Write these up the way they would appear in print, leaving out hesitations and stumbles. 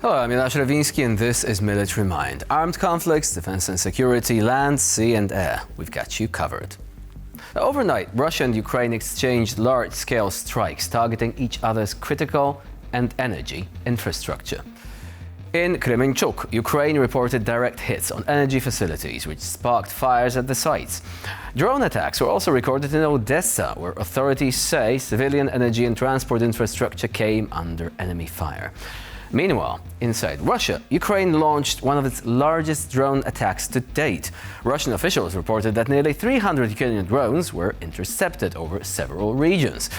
Hello, I'm Jonasz Rewiński and this is Military Mind. Armed conflicts, defense and security, land, sea and air. We've got you covered. Now, overnight, Russia and Ukraine exchanged large-scale strikes targeting each other's critical and energy infrastructure. In Kremlin, Ukraine reported direct hits on energy facilities, which sparked fires at the sites. Drone attacks were also recorded in Odessa, where authorities say civilian energy and transport infrastructure came under enemy fire. Meanwhile, inside Russia, Ukraine launched one of its largest drone attacks to date. Russian officials reported that nearly 300 Ukrainian drones were intercepted over several regions.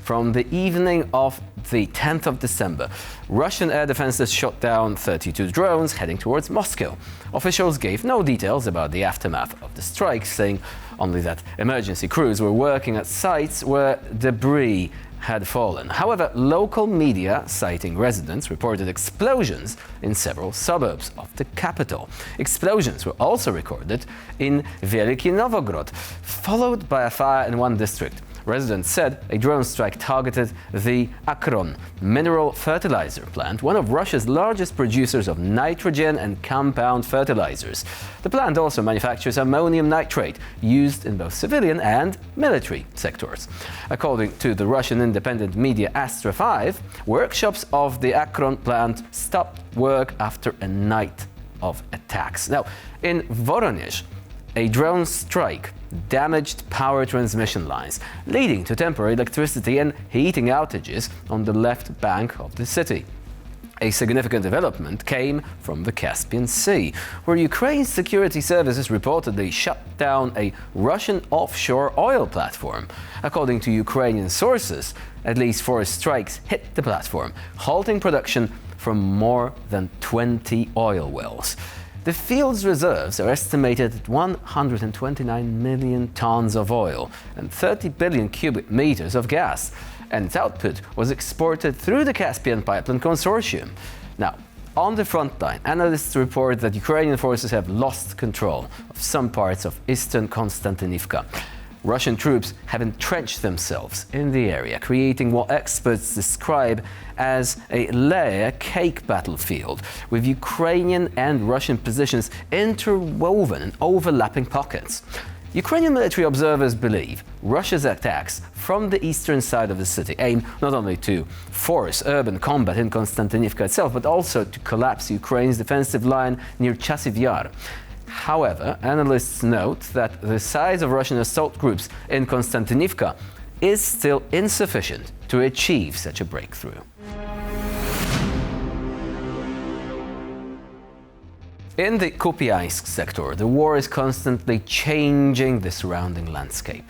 From the evening of the 10th of December, Russian air defenses shot down 32 drones heading towards Moscow. Officials gave no details about the aftermath of the strikes, saying only that emergency crews were working at sites where debris had fallen. However, local media, citing residents, reported explosions in several suburbs of the capital. Explosions were also recorded in Veliki Novgorod, followed by a fire in one district. Residents said a drone strike targeted the Akron mineral fertilizer plant, one of Russia's largest producers of nitrogen and compound fertilizers. The plant also manufactures ammonium nitrate, used in both civilian and military sectors. According to the Russian independent media Astra 5, workshops of the Akron plant stopped work after a night of attacks. Now, in Voronezh, a drone strike damaged power transmission lines, leading to temporary electricity and heating outages on the left bank of the city. A significant development came from the Caspian Sea, where Ukraine's security services reportedly shut down a Russian offshore oil platform. According to Ukrainian sources, at least 4 strikes hit the platform, halting production from more than 20 oil wells. The field's reserves are estimated at 129 million tons of oil and 30 billion cubic meters of gas, and its output was exported through the Caspian Pipeline Consortium. Now, on the front line, analysts report that Ukrainian forces have lost control of some parts of eastern Konstantinivka. Russian troops have entrenched themselves in the area, creating what experts describe as a layer cake battlefield, with Ukrainian and Russian positions interwoven in overlapping pockets. Ukrainian military observers believe Russia's attacks from the eastern side of the city aim not only to force urban combat in Konstantinivka itself, but also to collapse Ukraine's defensive line near Chasiv Yar. However, analysts note that the size of Russian assault groups in Konstantinivka is still insufficient to achieve such a breakthrough. In the Kupiansk sector, the war is constantly changing the surrounding landscape.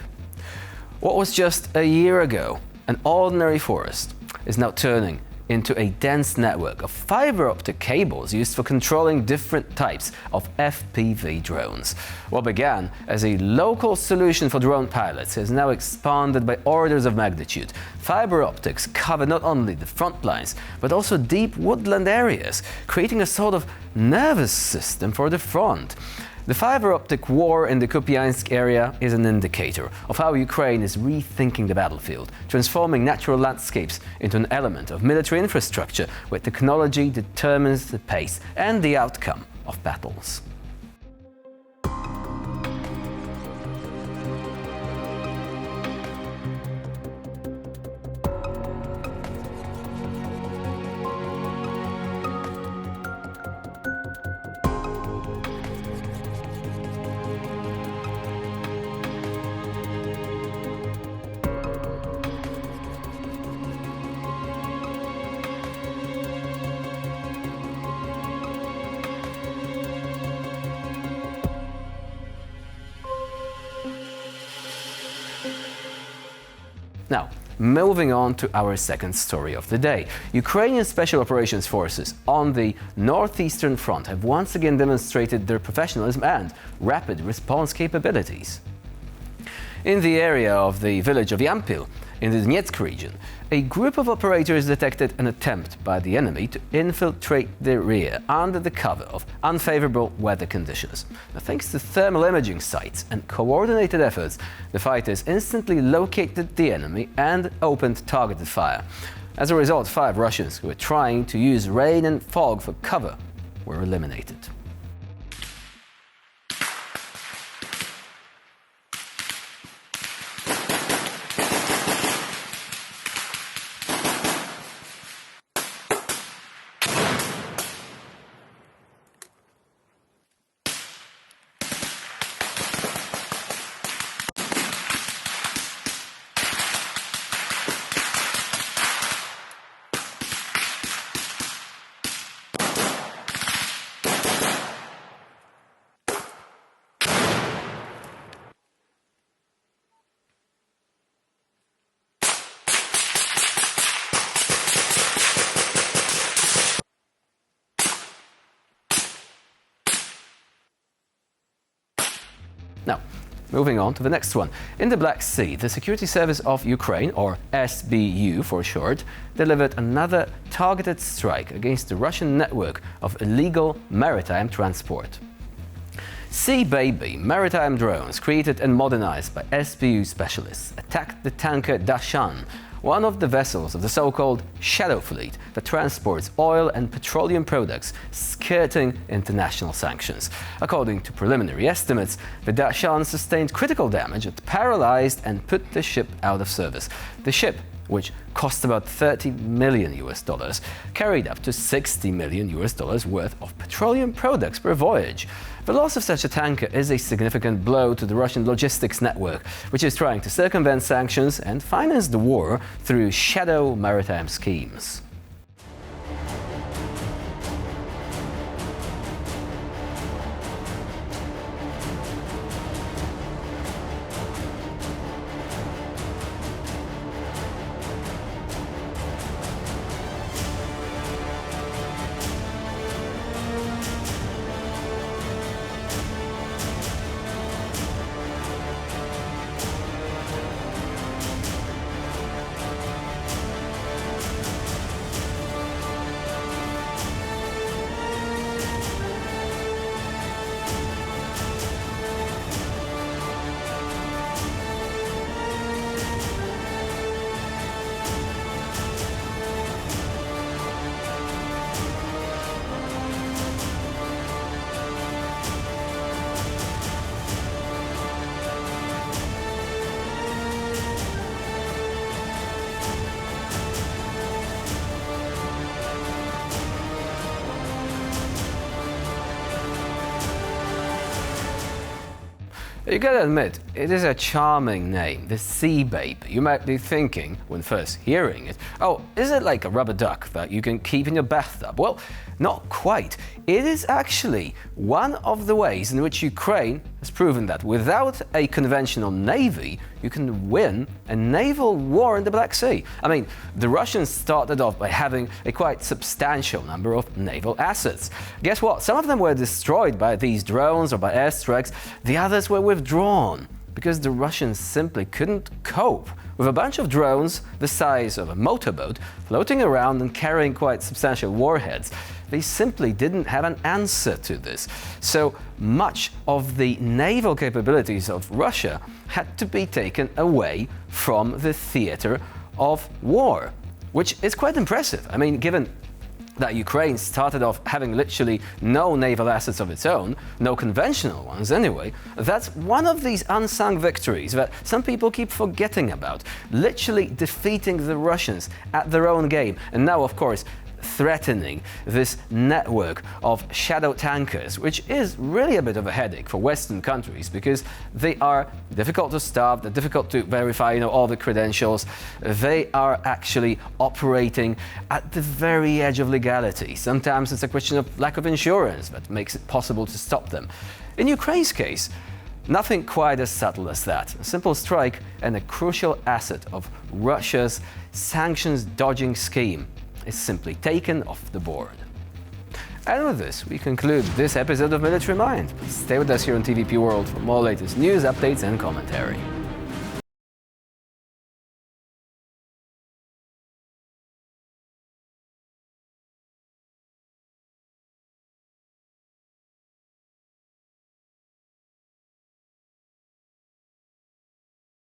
What was just a year ago an ordinary forest is now turning into a dense network of fiber optic cables used for controlling different types of FPV drones. What began as a local solution for drone pilots has now expanded by orders of magnitude. Fiber optics cover not only the front lines, but also deep woodland areas, creating a sort of nervous system for the front. The fiber optic war in the Kupiansk area is an indicator of how Ukraine is rethinking the battlefield, transforming natural landscapes into an element of military infrastructure where technology determines the pace and the outcome of battles. Now, moving on to our second story of the day. Ukrainian Special Operations Forces on the northeastern front have once again demonstrated their professionalism and rapid response capabilities. In the area of the village of Yampil, in the Donetsk region, a group of operators detected an attempt by the enemy to infiltrate the rear under the cover of unfavorable weather conditions. Now, thanks to thermal imaging sites and coordinated efforts, the fighters instantly located the enemy and opened targeted fire. As a result, 5 Russians who were trying to use rain and fog for cover were eliminated. Now, moving on to the next one. In the Black Sea, the Security Service of Ukraine, or SBU for short, delivered another targeted strike against the Russian network of illegal maritime transport. Sea Baby maritime drones created and modernized by SBU specialists attacked the tanker Dashan, one of the vessels of the so-called Shadow Fleet that transports oil and petroleum products skirting international sanctions. According to preliminary estimates, the Dashan sustained critical damage that paralyzed and put the ship out of service. The ship, which cost about $30 million, carried up to $60 million worth of petroleum products per voyage. The loss of such a tanker is a significant blow to the Russian logistics network, which is trying to circumvent sanctions and finance the war through shadow maritime schemes. You gotta admit, it is a charming name, the Sea Baby. You might be thinking, when first hearing it, oh, is it like a rubber duck that you can keep in your bathtub? Well, not quite. It is actually one of the ways in which Ukraine has proven that without a conventional navy, you can win a naval war in the Black Sea. I mean, the Russians started off by having a quite substantial number of naval assets. Guess what? Some of them were destroyed by these drones or by airstrikes. The others were withdrawn because the Russians simply couldn't cope with a bunch of drones the size of a motorboat floating around and carrying quite substantial warheads. They simply didn't have an answer to this. So much of the naval capabilities of Russia had to be taken away from the theater of war, which is quite impressive. I mean, given that Ukraine started off having literally no naval assets of its own, no conventional ones anyway, that's one of these unsung victories that some people keep forgetting about, literally defeating the Russians at their own game. And now, of course, threatening this network of shadow tankers, which is really a bit of a headache for Western countries because they are difficult to stop, they're difficult to verify, all the credentials. They are actually operating at the very edge of legality. Sometimes it's a question of lack of insurance that makes it possible to stop them. In Ukraine's case, nothing quite as subtle as that. A simple strike and a crucial asset of Russia's sanctions-dodging scheme is simply taken off the board. And with this, we conclude this episode of Military Mind. Stay with us here on TVP World for more latest news, updates and commentary.